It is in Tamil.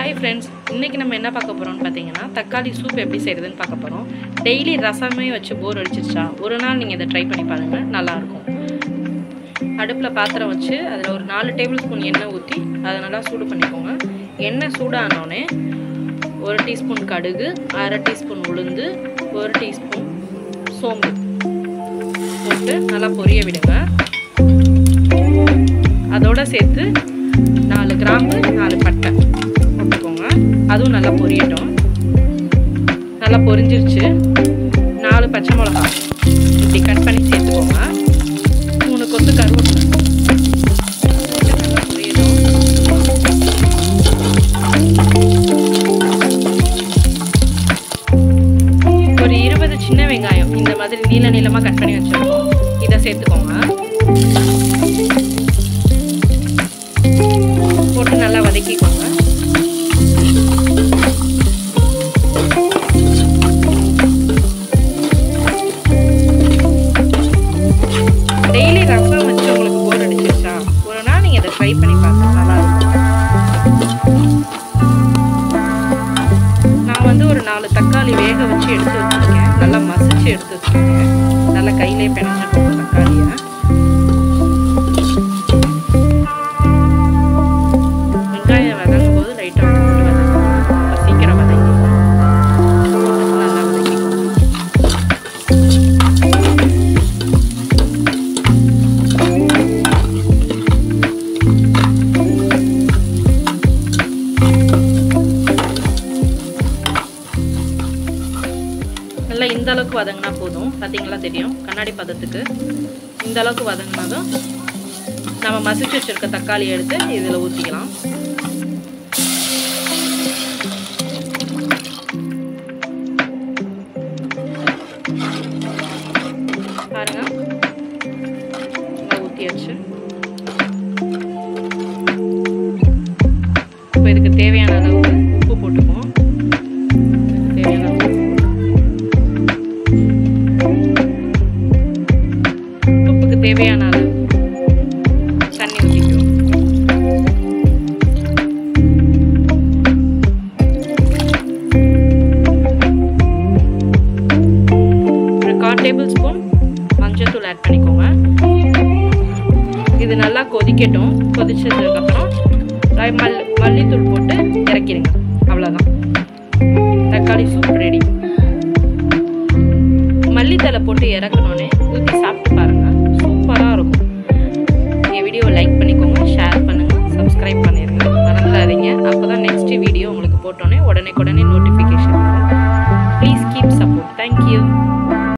Hi friends, இன்னைக்கு நம்ம என்ன பார்க்க போறோம்னு பாத்தீங்கன்னா தக்காளி சூப் எப்படி செய்யறதுன்னு பார்க்க போறோம். டெய்லி ரசமே வச்சு போர் அடிச்சிருச்சா ஒரு நாள் நீங்க இத ட்ரை பண்ணி பாருங்க, நல்லா இருக்கும். அடுப்புல பாத்திரம் வச்சு அதுல ஒரு 4 டேபிள் ஸ்பூன் எண்ணெய் ஊத்தி அத நல்லா சூடு பண்ணிக்கோங்க. எண்ணெய் சூடானோனே 1 டீஸ்பூன் கடுகு, 1/2 டீஸ்பூன் உளுந்து, 1 டீஸ்பூன் சோம்பு போட்டு நல்லா பொரிய விடுங்க. அதோட சேர்த்து 4 கிராம்பு 4 பட்டை போட்டுக்கோங்க. அதுவும் நல்லா பொரியட்டும். நல்லா பொரிஞ்சிருச்சு. 4 பச்சை மிளகாய் இப்படி கட் பண்ணி சேர்த்துக்கோங்க. 3 கொத்து கருவேப்பிலை நல்லா பொரியட்டும். ஒரு 20 சின்ன வெங்காயம் இந்த மாதிரி நீள நீளமாக கட் பண்ணி வச்சிருக்கோம். இதை சேர்த்துக்கோங்க. போட்டு நல்லா வதக்கிக்கோங்க. டெய்லி ரசம் வச்சு உங்களுக்கு போர் அடிச்சிருச்சா ஒரு நாள் நீங்க இதை ட்ரை பண்ணி பாருங்க, நல்லா இருக்கும். நான் வந்து ஒரு 4 தக்காளி வேக வச்சு எடுத்து வச்சிருக்கேன். நல்லா மசிச்சு எடுத்து வச்சிருக்கேன். நல்லா கையிலே பிணைஞ்சுக்கோங்க தக்காளியை. நல்லா இந்த அளவுக்கு வதங்கினா போதும். பார்த்தீங்களா, தெரியும் கண்ணாடி பதத்துக்கு. இந்த அளவுக்கு வதங்கினாதான் நம்ம மசிச்சு வச்சிருக்க தக்காளி எடுத்து இதில் ஊற்றிக்கலாம். பாருங்க, நல்லா ஊற்றியாச்சு. இப்போ இதுக்கு தேவையான அளவுக்கு உப்பு போட்டுக்குவோம். தேவையான அளவு தண்ணி ஊற்றிக்குவோம். ஒரு 1/4 டேபிள் ஸ்பூன் மஞ்சள் தூள் ஆட் பண்ணிக்கோங்க. இது நல்லா கொதிக்கட்டும். கொதிச்சதுக்கப்புறம் மல்லித்தூள் போட்டு இறக்கிடுங்க. அவ்வளோதான், தக்காளி சூப் ரெடி. மல்லித்தலை போட்டு இறக்கணுன்னே ஊற்றி சாப்பிட்டு பாருங்கள், சூப்பராக இருக்கும். என் வீடியோவை லைக் பண்ணிக்கோங்க, ஷேர் பண்ணுங்கள், சப்ஸ்கிரைப் பண்ணிடுங்க, மறந்துடாதீங்க. அப்போ தான் நெக்ஸ்ட் வீடியோ உங்களுக்கு போட்டோன்னே உடனே நோட்டிஃபிகேஷன் வரும். Please keep support. தேங்க்யூ.